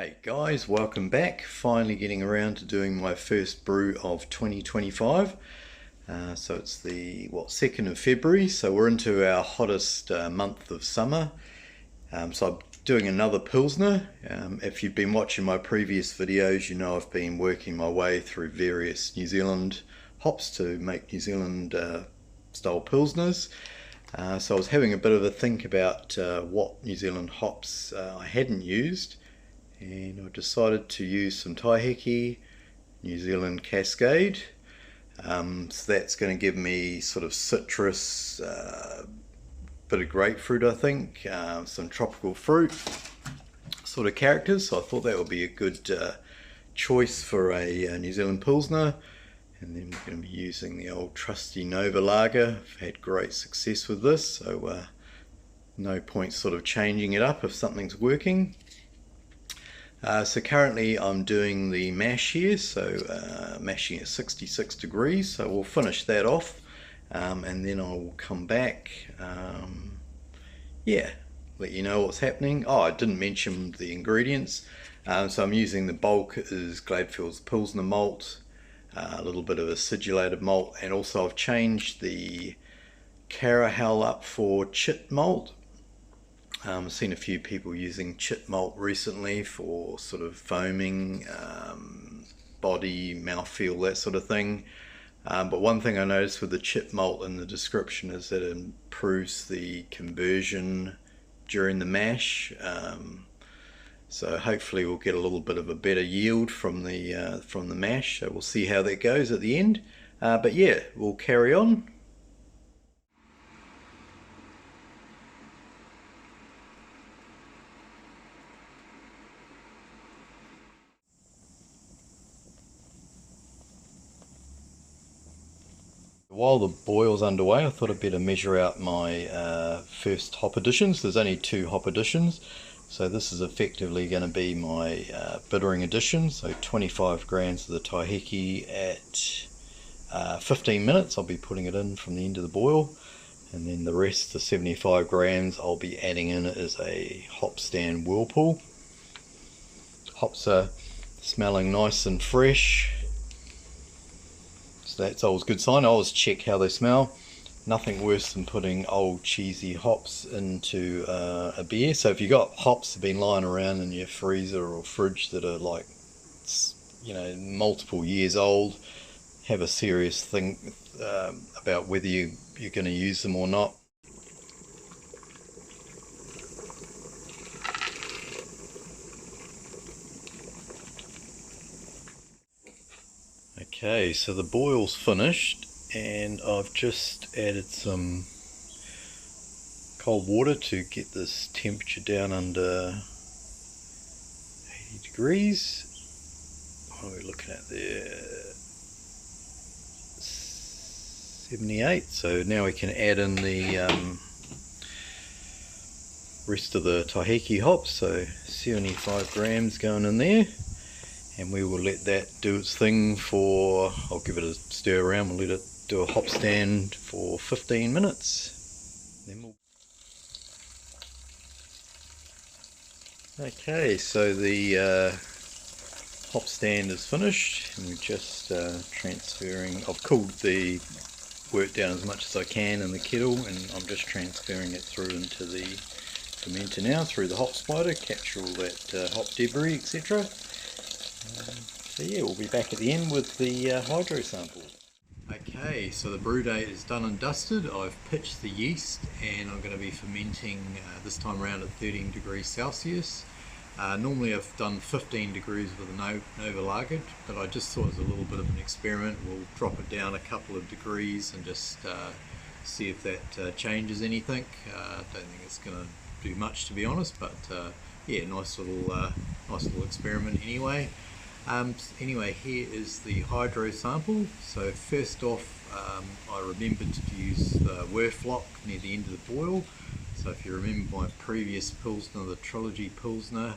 Hey guys, welcome back. Finally getting around to doing my first brew of 2025. So it's the 2nd of February, so we're into our hottest month of summer. So I'm doing another Pilsner. If you've been watching my previous videos, you know I've been working my way through various New Zealand hops to make New Zealand style Pilsners. So I was having a bit of a think about what New Zealand hops I hadn't used, and I decided to use some Taiheke New Zealand Cascade. So that's going to give me sort of citrus, bit of grapefruit I think, some tropical fruit sort of characters, so I thought that would be a good choice for a New Zealand Pilsner. And then we're going to be using the old trusty Novalager. I've had great success with this, so no point sort of changing it up if something's working. So currently I'm doing the mash here, so mashing at 66 degrees, so we'll finish that off, and then I will come back, let you know what's happening. Oh, I didn't mention the ingredients. So I'm using the bulk is Gladfields Pilsner malt, a little bit of acidulated malt, and also I've changed the Carahel up for Chit malt. I've seen a few people using Chit malt recently for sort of foaming, body, mouthfeel, that sort of thing. But one thing I noticed with the Chit malt in the description is that it improves the conversion during the mash. So hopefully we'll get a little bit of a better yield from the mash. So we'll see how that goes at the end. But yeah, we'll carry on. While the boil's underway, I thought I'd better measure out my first hop additions. There's only 2 hop additions, so this is effectively going to be my bittering addition. So 25 grams of the Taiheke at 15 minutes. I'll be putting it in from the end of the boil, and then the rest, the 75 grams, I'll be adding in as a hopstand whirlpool. Hops are smelling nice and fresh. So that's always a good sign. I always check how they smell. Nothing worse than putting old cheesy hops into a beer. So if you've got hops that have been lying around in your freezer or fridge that are like, you know, multiple years old, have a serious think about whether you're going to use them or not. Okay, so the boil's finished, and I've just added some cold water to get this temperature down under 80 degrees. What are we looking at there? 78. So now we can add in the rest of the Taiheke hops, so 75 grams going in there. And we will let that do its thing for, I'll give it a stir around, we'll let it do a hop stand for 15 minutes. Then Okay, so the hop stand is finished, and we're just transferring. I've cooled the work down as much as I can in the kettle, and I'm just transferring it through into the fermenter now through the hop spider, capture all that hop debris, etc. So yeah, we'll be back at the end with the hydro sample. Okay, so the brew day is done and dusted. I've pitched the yeast, and I'm going to be fermenting this time around at 13 degrees Celsius. Normally I've done 15 degrees with a Novalager, but I just thought it was a little bit of an experiment. We'll drop it down a couple of degrees and just see if that changes anything. I don't think it's going to do much, to be honest, but yeah, nice little experiment anyway. Anyway, here is the hydro sample. So first off, I remembered to use the Whirfloc near the end of the boil. So if you remember my previous Pilsner, the Trilogy Pilsner,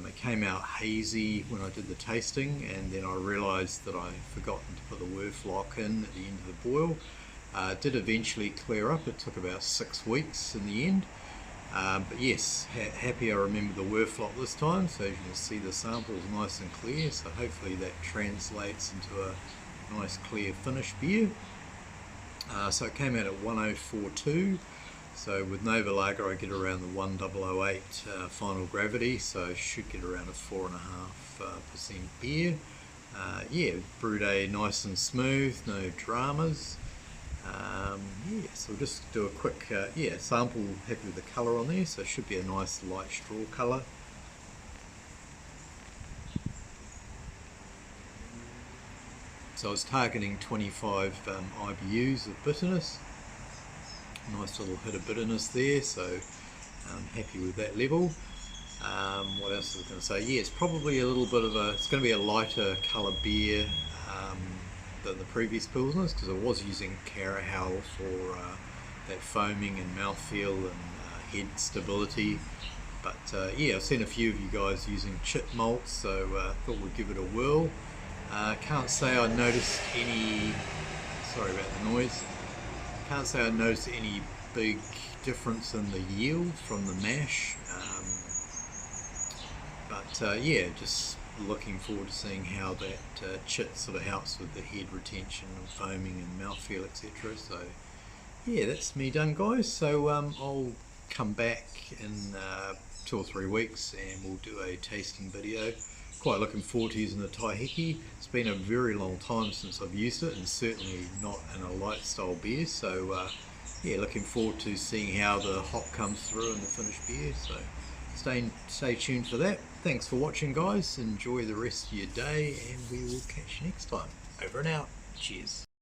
it came out hazy when I did the tasting, and then I realised that I'd forgotten to put the Whirfloc in at the end of the boil. It did eventually clear up. It took about 6 weeks in the end. But yes, happy I remember the Whirfloc this time. So as you can see, the sample is nice and clear, so hopefully that translates into a nice clear finished beer. So it came out at 1042. So with Novalager I get around the 1008 final gravity, so should get around a 4.5% beer. Yeah, brew day nice and smooth, no dramas. Yeah, so we'll just do a quick sample. Happy with the colour on there, so it should be a nice light straw colour. So I was targeting 25 IBUs of bitterness. Nice little hit of bitterness there, so I'm happy with that level. What else was I going to say? Yeah, it's probably a little bit of it's going to be a lighter colour beer than the previous Pilsners, because I was using Carahau for that foaming and mouthfeel and head stability. But yeah, I've seen a few of you guys using Chit malt, so thought we'd give it a whirl. Can't say I noticed any, sorry about the noise, can't say I noticed any big difference in the yield from the mash, but yeah, just looking forward to seeing how that Chit sort of helps with the head retention and foaming and mouthfeel, etc. So yeah, that's me done, guys. So I'll come back in 2 or 3 weeks and we'll do a tasting video. Quite looking forward to using the Taiheke. It's been a very long time since I've used it, and certainly not in a light style beer, so yeah, looking forward to seeing how the hop comes through in the finished beer. So stay tuned for that. Thanks for watching, guys. Enjoy the rest of your day, and we will catch you next time. Over and out. Cheers.